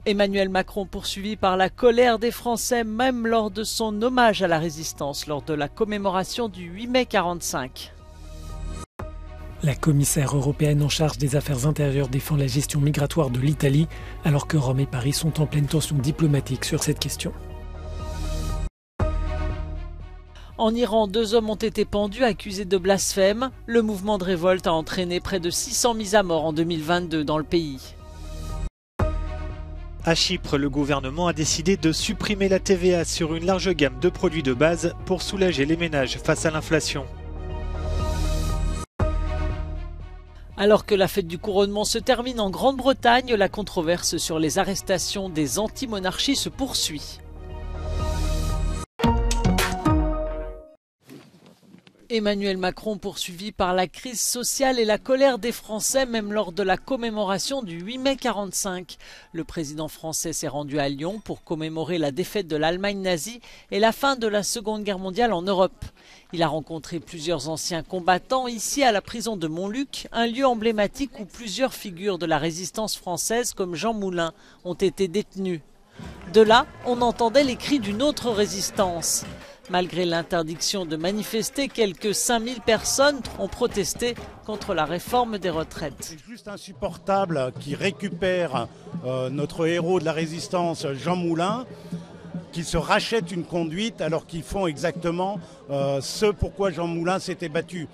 Emmanuel Macron poursuivi par la colère des Français même lors de son hommage à la résistance lors de la commémoration du 8 mai 1945. La commissaire européenne en charge des affaires intérieures défend la gestion migratoire de l'Italie alors que Rome et Paris sont en pleine tension diplomatique sur cette question. En Iran, 2 hommes ont été pendus accusés de blasphème. Le mouvement de révolte a entraîné près de 600 mises à mort en 2022 dans le pays. À Chypre, le gouvernement a décidé de supprimer la TVA sur une large gamme de produits de base pour soulager les ménages face à l'inflation. Alors que la fête du couronnement se termine en Grande-Bretagne, la controverse sur les arrestations des anti-monarchies se poursuit. Emmanuel Macron poursuivi par la crise sociale et la colère des Français même lors de la commémoration du 8 mai 1945. Le président français s'est rendu à Lyon pour commémorer la défaite de l'Allemagne nazie et la fin de la Seconde Guerre mondiale en Europe. Il a rencontré plusieurs anciens combattants ici à la prison de Montluc, un lieu emblématique où plusieurs figures de la résistance française comme Jean Moulin ont été détenues. De là, on entendait les cris d'une autre résistance. Malgré l'interdiction de manifester, quelques 5000 personnes ont protesté contre la réforme des retraites. C'est juste insupportable qu'ils récupèrent notre héros de la résistance, Jean Moulin, qu'ils se rachètent une conduite alors qu'ils font exactement ce pourquoi Jean Moulin s'était battu.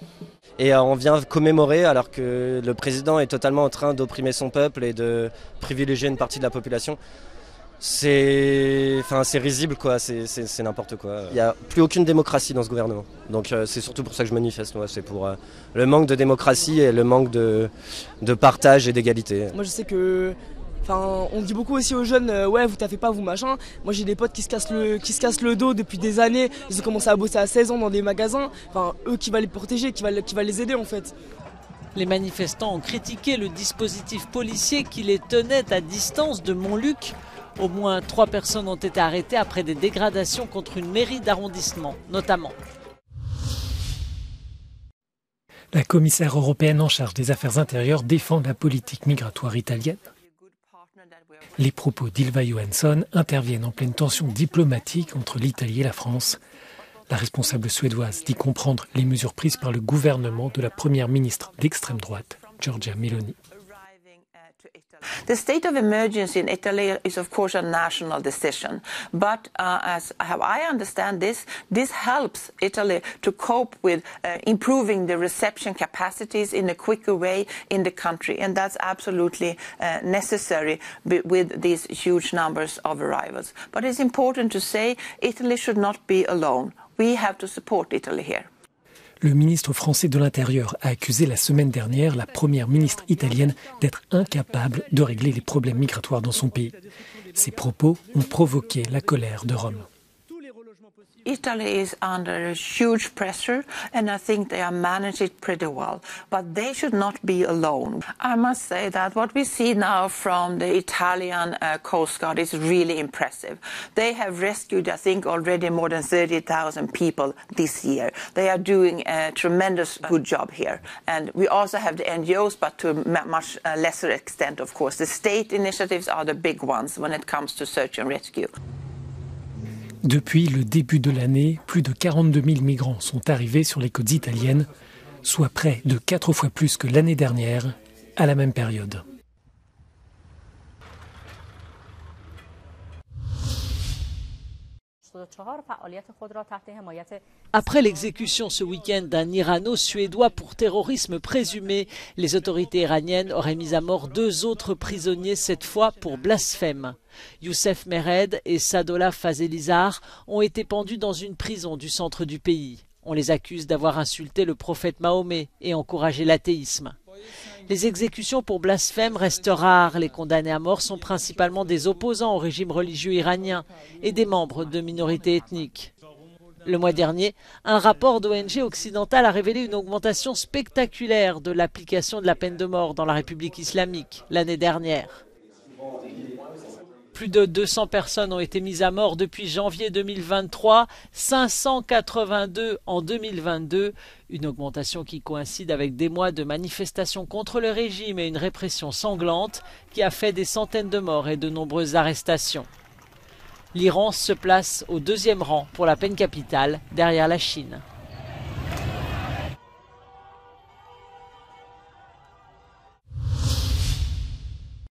Et on vient commémorer alors que le président est totalement en train d'opprimer son peuple et de privilégier une partie de la population. C'est risible, quoi. C'est n'importe quoi. Il n'y a plus aucune démocratie dans ce gouvernement. Donc c'est surtout pour ça que je manifeste. Ouais. C'est pour le manque de démocratie et le manque de partage et d'égalité. Moi je sais que... on dit beaucoup aussi aux jeunes, ouais vous taffez pas vous machin. Moi j'ai des potes qui se cassent le dos depuis des années. Ils ont commencé à bosser à 16 ans dans des magasins. Eux qui va les protéger, qui va les aider en fait. Les manifestants ont critiqué le dispositif policier qui les tenait à distance de Montluc. Au moins 3 personnes ont été arrêtées après des dégradations contre une mairie d'arrondissement, notamment. La commissaire européenne en charge des affaires intérieures défend la politique migratoire italienne. Les propos d'Ylva Johansson interviennent en pleine tension diplomatique entre l'Italie et la France. La responsable suédoise dit comprendre les mesures prises par le gouvernement de la première ministre d'extrême droite, Giorgia Meloni. The state of emergency in Italy is of course a national decision, but as I understand this helps Italy to cope with improving the reception capacities in a quicker way in the country, and that's absolutely necessary with these huge numbers of arrivals. But it's important to say Italy should not be alone. We have to support Italy here. Le ministre français de l'Intérieur a accusé la semaine dernière la première ministre italienne d'être incapable de régler les problèmes migratoires dans son pays. Ces propos ont provoqué la colère de Rome. Italy is under a huge pressure, and I think they are managing it pretty well. But they should not be alone. I must say that what we see now from the Italian Coast Guard is really impressive. They have rescued, I think, already more than 30,000 people this year. They are doing a tremendous good job here. And we also have the NGOs, but to a much lesser extent, of course. The state initiatives are the big ones when it comes to search and rescue. Depuis le début de l'année, plus de 42 000 migrants sont arrivés sur les côtes italiennes, soit près de 4 fois plus que l'année dernière, à la même période. Après l'exécution ce week-end d'un Irano-Suédois pour terrorisme présumé, les autorités iraniennes auraient mis à mort 2 autres prisonniers, cette fois pour blasphème. Youssef Mered et Sadollah Fazelizar ont été pendus dans une prison du centre du pays. On les accuse d'avoir insulté le prophète Mahomet et encouragé l'athéisme. Les exécutions pour blasphème restent rares. Les condamnés à mort sont principalement des opposants au régime religieux iranien et des membres de minorités ethniques. Le mois dernier, un rapport d'ONG occidentale a révélé une augmentation spectaculaire de l'application de la peine de mort dans la République islamique l'année dernière. Plus de 200 personnes ont été mises à mort depuis janvier 2023, 582 en 2022, une augmentation qui coïncide avec des mois de manifestations contre le régime et une répression sanglante qui a fait des centaines de morts et de nombreuses arrestations. L'Iran se place au 2e rang pour la peine capitale, derrière la Chine.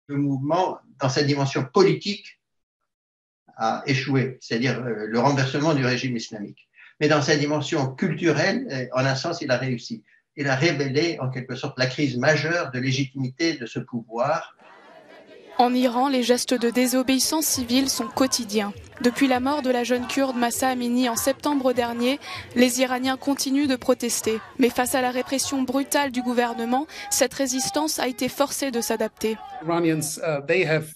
Le mouvement, dans sa dimension politique, a échoué, c'est-à-dire le renversement du régime islamique. Mais dans sa dimension culturelle, en un sens, il a réussi. Il a révélé, en quelque sorte, la crise majeure de légitimité de ce pouvoir. En Iran, les gestes de désobéissance civile sont quotidiens. Depuis la mort de la jeune kurde Mahsa Amini en septembre dernier, les Iraniens continuent de protester. Mais face à la répression brutale du gouvernement, cette résistance a été forcée de s'adapter. Iranians, they have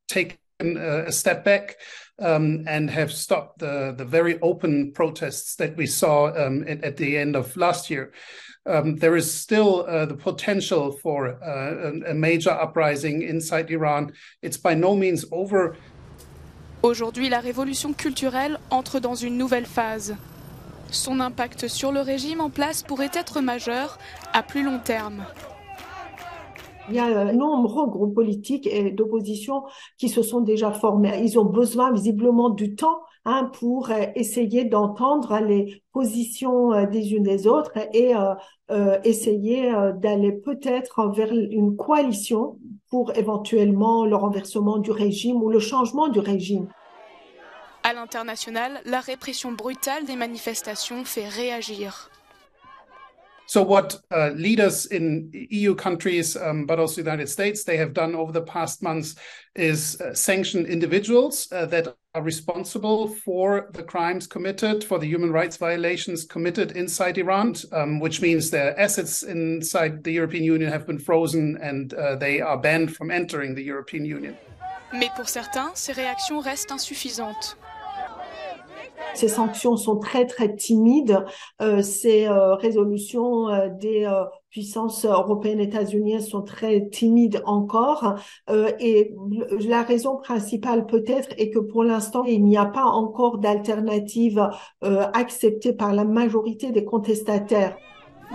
taken a step back and have stopped the very open protests that we saw at the end of last year. There is still the potential for a major uprising inside Iran. It's by no means over. Aujourd'hui, la révolution culturelle entre dans une nouvelle phase. Son impact sur le régime en place pourrait être majeur à plus long terme. Il y a de nombreux groupes politiques et d'opposition qui se sont déjà formés. Ils ont besoin visiblement du temps pour essayer d'entendre les positions des unes des autres et essayer d'aller peut-être vers une coalition pour éventuellement le renversement du régime ou le changement du régime. À l'international, la répression brutale des manifestations fait réagir. So what leaders in EU countries, but also the United States, they have done over the past months is sanction individuals that are responsible for the crimes committed, for the human rights violations committed inside Iran, which means their assets inside the European Union have been frozen and they are banned from entering the European Union. Mais pour certains, ces réactions restent insuffisantes. Ces sanctions sont très très timides. Ces résolutions des puissances européennes et états-uniennes sont très timides encore. Et la raison principale peut-être est que pour l'instant, il n'y a pas encore d'alternative acceptée par la majorité des contestataires.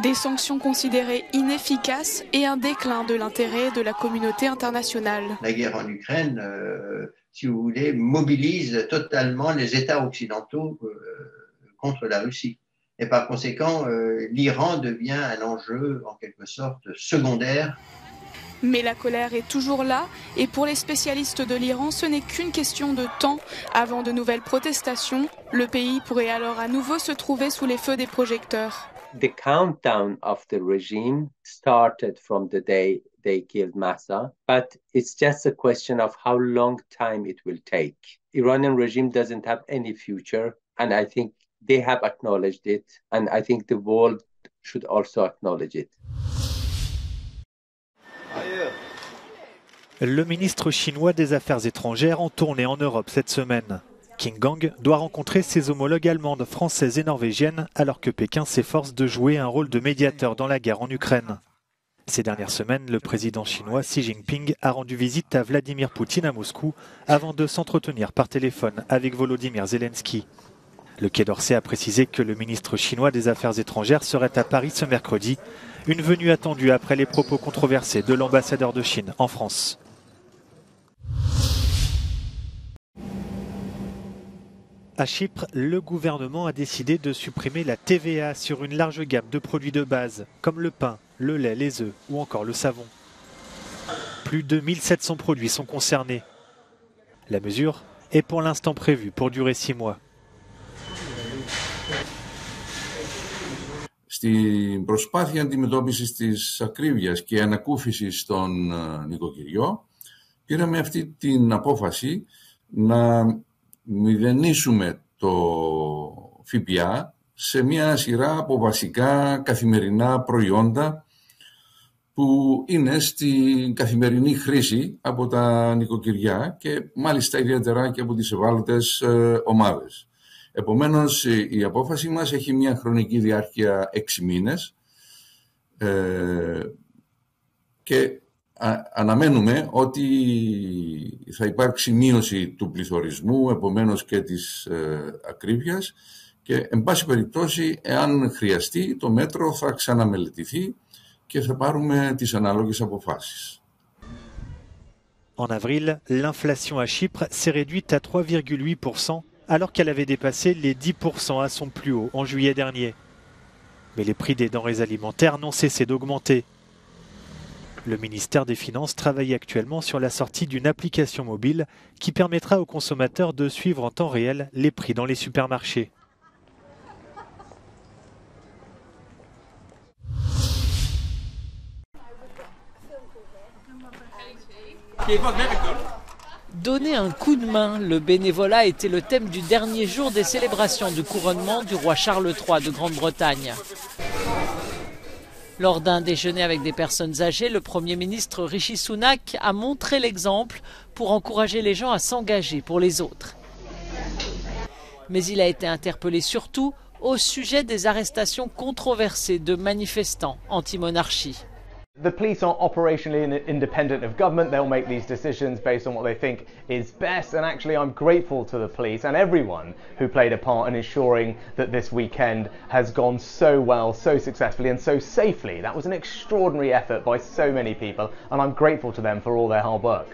Des sanctions considérées inefficaces et un déclin de l'intérêt de la communauté internationale. La guerre en Ukraine, si vous voulez, mobilise totalement les États occidentaux contre la Russie. Et par conséquent, l'Iran devient un enjeu en quelque sorte secondaire. Mais la colère est toujours là et pour les spécialistes de l'Iran, ce n'est qu'une question de temps avant de nouvelles protestations. Le pays pourrait alors à nouveau se trouver sous les feux des projecteurs. The countdown of the regime started from the day they killed Mahsa, but it's just a question of how long time it will take. Iranian regime doesn't have any future, and I think they have acknowledged it, and I think the world should also acknowledge it. Le ministre chinois des Affaires étrangères en tournée en Europe cette semaine. Qin Gang doit rencontrer ses homologues allemandes, françaises et norvégiennes alors que Pékin s'efforce de jouer un rôle de médiateur dans la guerre en Ukraine. Ces dernières semaines, le président chinois Xi Jinping a rendu visite à Vladimir Poutine à Moscou avant de s'entretenir par téléphone avec Volodymyr Zelensky. Le Quai d'Orsay a précisé que le ministre chinois des Affaires étrangères serait à Paris ce mercredi, une venue attendue après les propos controversés de l'ambassadeur de Chine en France. À Chypre, le gouvernement a décidé de supprimer la TVA sur une large gamme de produits de base, comme le pain, le lait, les œufs ou encore le savon. Plus de 1700 produits sont concernés. La mesure est pour l'instant prévue pour durer 6 mois. Στην προσπάθεια αντιμετώπισης της ακρίβειας και ανακούφισης στον νοικοκυριό, πήραμε αυτή την απόφαση να μηδενίσουμε το ΦΠΑ σε μια σειρά από βασικά καθημερινά προϊόντα που είναι στην καθημερινή χρήση από τα νοικοκυριά και μάλιστα ιδιαίτερα και από τις ευάλωτες ομάδες. Επομένως, η απόφαση μας έχει μια χρονική διάρκεια 6 μήνες και αναμένουμε ότι θα υπάρξει μείωση του πληθωρισμού, επομένως και της ακρίβειας και, εν πάση περιπτώσει, εάν χρειαστεί, το μέτρο θα ξαναμελετηθεί και θα πάρουμε τις ανάλογες αποφάσεις. En avril, l'inflation à Chypre s'est réduite à 3,8%, alors qu'elle avait dépassé les 10% à son plus haut en juillet dernier. Mais les prix des denrées alimentaires n'ont cessé d'augmenter. Le ministère des Finances travaille actuellement sur la sortie d'une application mobile qui permettra aux consommateurs de suivre en temps réel les prix dans les supermarchés. Donner un coup de main, le bénévolat était le thème du dernier jour des célébrations du couronnement du roi Charles III de Grande-Bretagne. Lors d'un déjeuner avec des personnes âgées, le Premier ministre Rishi Sunak a montré l'exemple pour encourager les gens à s'engager pour les autres. Mais il a été interpellé surtout au sujet des arrestations controversées de manifestants anti-monarchie. The police are operationally independent of government. They'll make these decisions based on what they think is best. And actually, I'm grateful to the police and everyone who played a part in ensuring that this weekend has gone so well, so successfully and so safely. That was an extraordinary effort by so many people, and I'm grateful to them for all their hard work.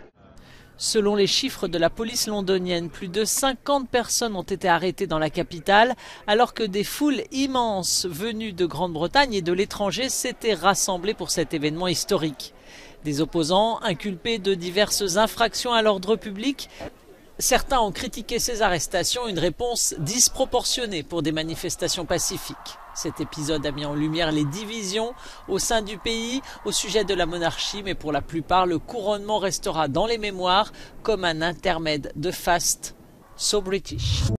Selon les chiffres de la police londonienne, plus de 50 personnes ont été arrêtées dans la capitale, alors que des foules immenses venues de Grande-Bretagne et de l'étranger s'étaient rassemblées pour cet événement historique. Des opposants inculpés de diverses infractions à l'ordre public. Certains ont critiqué ces arrestations, une réponse disproportionnée pour des manifestations pacifiques. Cet épisode a mis en lumière les divisions au sein du pays au sujet de la monarchie, mais pour la plupart, le couronnement restera dans les mémoires comme un intermède de faste so British.